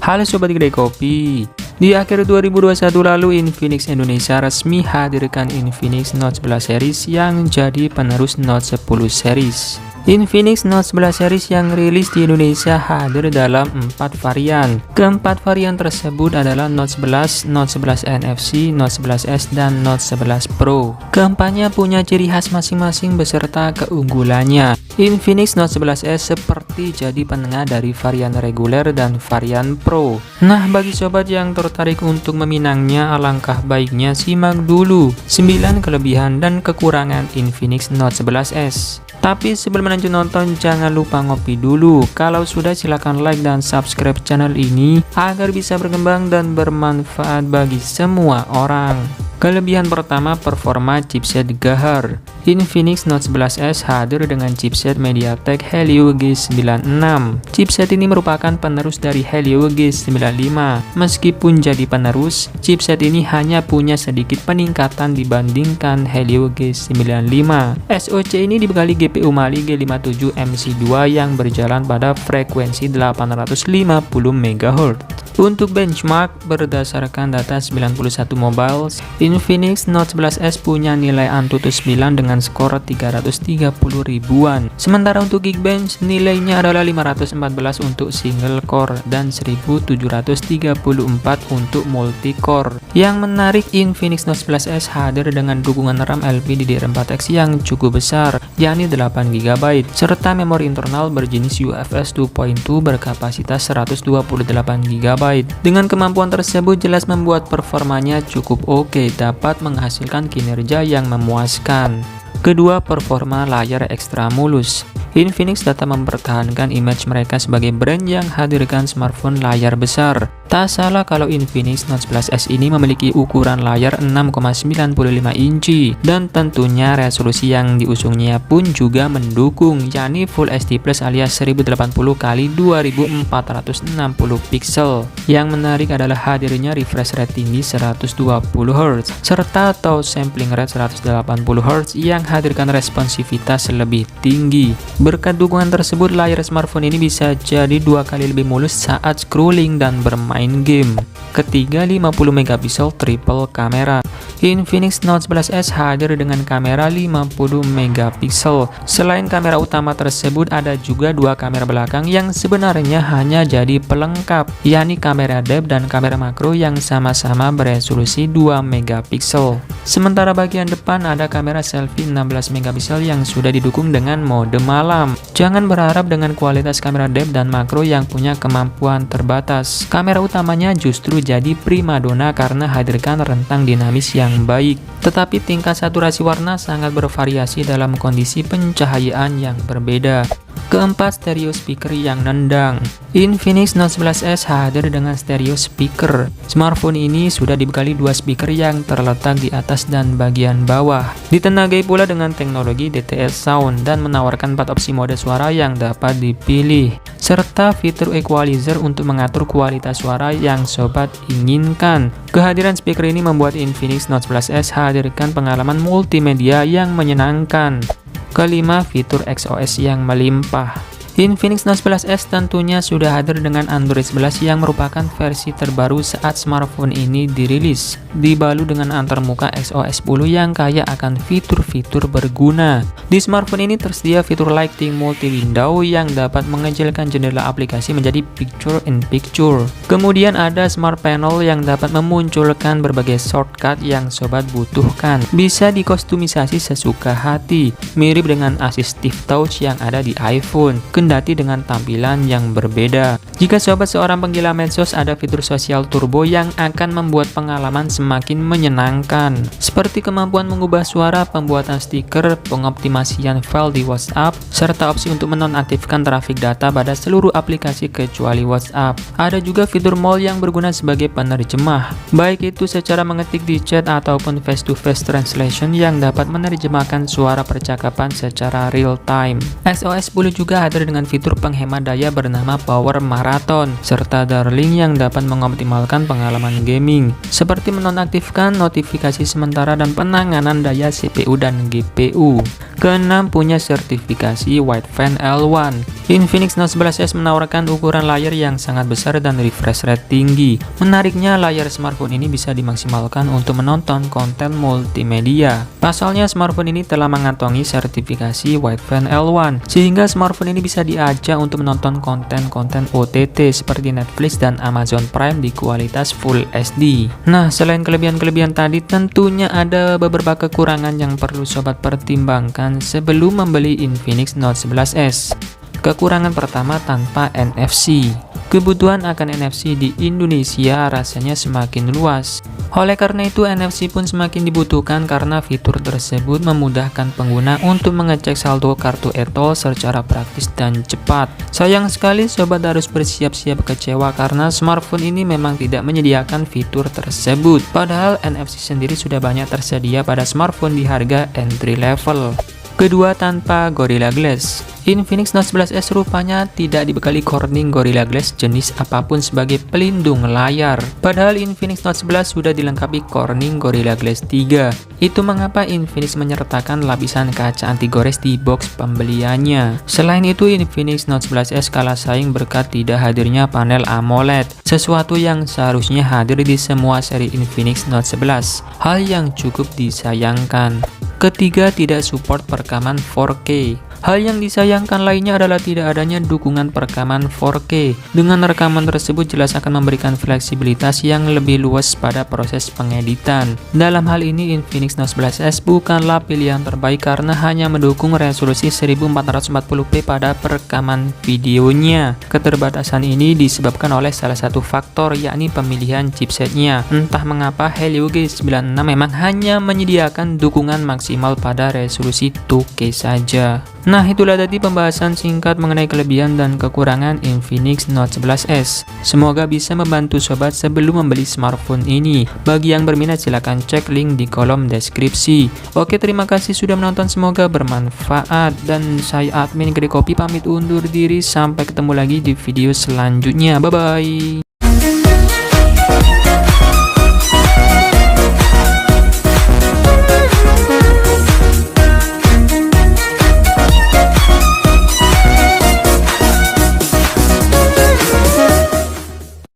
Halo Sobat Kedai Kopi. Di akhir 2021 lalu, Infinix Indonesia resmi hadirkan Infinix Note 11 series yang jadi penerus Note 10 series. Infinix Note 11 series yang rilis di Indonesia hadir dalam 4 varian. Keempat varian tersebut adalah Note 11, Note 11 NFC, Note 11S, dan Note 11 Pro. Keempatnya punya ciri khas masing-masing beserta keunggulannya. Infinix Note 11S seperti jadi penengah dari varian reguler dan varian Pro. Nah, bagi sobat yang tertarik untuk meminangnya, alangkah baiknya simak dulu 9 kelebihan dan kekurangan Infinix Note 11S. Tapi sebelum lanjut nonton, jangan lupa ngopi dulu. Kalau sudah, silakan like dan subscribe channel ini agar bisa berkembang dan bermanfaat bagi semua orang. Kelebihan pertama, performa chipset Gahar. Infinix Note 11S hadir dengan chipset MediaTek Helio G96. Chipset ini merupakan penerus dari Helio G95. Meskipun jadi penerus, chipset ini hanya punya sedikit peningkatan dibandingkan Helio G95. SoC ini dibekali GPU Mali G57 MC2 yang berjalan pada frekuensi 850 MHz. Untuk benchmark, berdasarkan data 91 Mobile, Infinix Note 11S punya nilai Antutu 9 dengan skor 330 ribuan. Sementara untuk Geekbench, nilainya adalah 514 untuk single core dan 1734 untuk multi-core. Yang menarik, Infinix Note 11S hadir dengan dukungan RAM LPDDR4X yang cukup besar, yakni 8 GB, serta memori internal berjenis UFS 2.2 berkapasitas 128 GB. Dengan kemampuan tersebut jelas membuat performanya cukup oke, dapat menghasilkan kinerja yang memuaskan. Kedua, performa layar ekstra mulus. Infinix datang mempertahankan image mereka sebagai brand yang hadirkan smartphone layar besar. Tak salah kalau Infinix Note 11S ini memiliki ukuran layar 6,95 inci, dan tentunya resolusi yang diusungnya pun juga mendukung, yakni Full HD Plus alias 1080x2460 pixel. Yang menarik adalah hadirnya refresh rate tinggi 120Hz serta touch sampling rate 180Hz yang hadirkan responsivitas lebih tinggi. Berkat dukungan tersebut, layar smartphone ini bisa jadi 2 kali lebih mulus saat scrolling dan bermain game. Ketiga, 50 megapiksel triple kamera. Infinix Note 11S hadir dengan kamera 50 megapiksel. Selain kamera utama tersebut, ada juga 2 kamera belakang yang sebenarnya hanya jadi pelengkap, yakni kamera depth dan kamera makro yang sama-sama beresolusi 2 megapiksel. Sementara bagian depan ada kamera selfie 16 megapiksel yang sudah didukung dengan mode malam. Jangan berharap dengan kualitas kamera depth dan makro yang punya kemampuan terbatas. Kamera utamanya justru jadi primadona karena hadirkan rentang dinamis yang baik. Tetapi tingkat saturasi warna sangat bervariasi dalam kondisi pencahayaan yang berbeda. Keempat, stereo speaker yang nendang. Infinix Note 11S hadir dengan stereo speaker. Smartphone ini sudah dibekali 2 speaker yang terletak di atas dan bagian bawah. Ditenagai pula dengan teknologi DTS Sound dan menawarkan 4 opsi mode suara yang dapat dipilih, serta fitur equalizer untuk mengatur kualitas suara yang sobat inginkan. Kehadiran speaker ini membuat Infinix Note 11S hadirkan pengalaman multimedia yang menyenangkan. Kelima, fitur XOS yang melimpah. Infinix Note 11S tentunya sudah hadir dengan Android 11 yang merupakan versi terbaru saat smartphone ini dirilis, dibalut dengan antarmuka XOS 10 yang kaya akan fitur-fitur berguna. Di smartphone ini tersedia fitur lighting multi-window yang dapat mengecilkan jendela aplikasi menjadi picture-in-picture. Kemudian ada smart panel yang dapat memunculkan berbagai shortcut yang sobat butuhkan. Bisa dikostumisasi sesuka hati, mirip dengan Assistive Touch yang ada di iPhone, kendati dengan tampilan yang berbeda. Jika sobat seorang penggila medsos, ada fitur sosial turbo yang akan membuat pengalaman semakin menyenangkan, seperti kemampuan mengubah suara, pembuatan stiker, pengoptimasian file di WhatsApp, serta opsi untuk menonaktifkan trafik data pada seluruh aplikasi kecuali WhatsApp. Ada juga fitur mall yang berguna sebagai penerjemah, baik itu secara mengetik di chat ataupun face-to-face translation yang dapat menerjemahkan suara percakapan secara real time. XOS 10 juga hadir dengan fitur penghemat daya bernama Power Marathon, serta Darling yang dapat mengoptimalkan pengalaman gaming, seperti menonaktifkan notifikasi sementara dan penanganan daya CPU dan GPU. Keenam, punya sertifikasi Wideframe L1. Infinix Note 11s menawarkan ukuran layar yang sangat besar dan refresh rate tinggi. Menariknya, layar smartphone ini bisa dimaksimalkan untuk menonton konten multimedia. Pasalnya, smartphone ini telah mengantongi sertifikasi Wideframe L1, sehingga smartphone ini bisa diajak untuk menonton konten-konten OTT seperti Netflix dan Amazon Prime di kualitas Full HD. Nah, selain kelebihan-kelebihan tadi, tentunya ada beberapa kekurangan yang perlu sobat pertimbangkan sebelum membeli Infinix Note 11s. Kekurangan pertama, tanpa NFC. Kebutuhan akan NFC di Indonesia rasanya semakin luas. Oleh karena itu, NFC pun semakin dibutuhkan karena fitur tersebut memudahkan pengguna untuk mengecek saldo kartu e-tol secara praktis dan cepat. Sayang sekali sobat harus bersiap-siap kecewa karena smartphone ini memang tidak menyediakan fitur tersebut. Padahal NFC sendiri sudah banyak tersedia pada smartphone di harga entry level. Kedua, tanpa Gorilla Glass. Infinix Note 11s rupanya tidak dibekali Corning Gorilla Glass jenis apapun sebagai pelindung layar. Padahal Infinix Note 11 sudah dilengkapi Corning Gorilla Glass 3. Itu mengapa Infinix menyertakan lapisan kaca anti gores di box pembeliannya. Selain itu, Infinix Note 11s kalah saing berkat tidak hadirnya panel AMOLED, sesuatu yang seharusnya hadir di semua seri Infinix Note 11. Hal yang cukup disayangkan. Ketiga, tidak support perekaman 4K. Hal yang disayangkan lainnya adalah tidak adanya dukungan perekaman 4K. Dengan rekaman tersebut jelas akan memberikan fleksibilitas yang lebih luas pada proses pengeditan. Dalam hal ini, Infinix Note 11s bukanlah pilihan terbaik karena hanya mendukung resolusi 1440p pada perekaman videonya. Keterbatasan ini disebabkan oleh salah satu faktor, yakni pemilihan chipsetnya. Entah mengapa Helio G96 memang hanya menyediakan dukungan maksimal pada resolusi 2K saja. Nah, itulah tadi pembahasan singkat mengenai kelebihan dan kekurangan Infinix Note 11s. Semoga bisa membantu sobat sebelum membeli smartphone ini. Bagi yang berminat silahkan cek link di kolom deskripsi. Oke, terima kasih sudah menonton, semoga bermanfaat. Dan saya admin Gede Kopi pamit undur diri, sampai ketemu lagi di video selanjutnya. Bye-bye.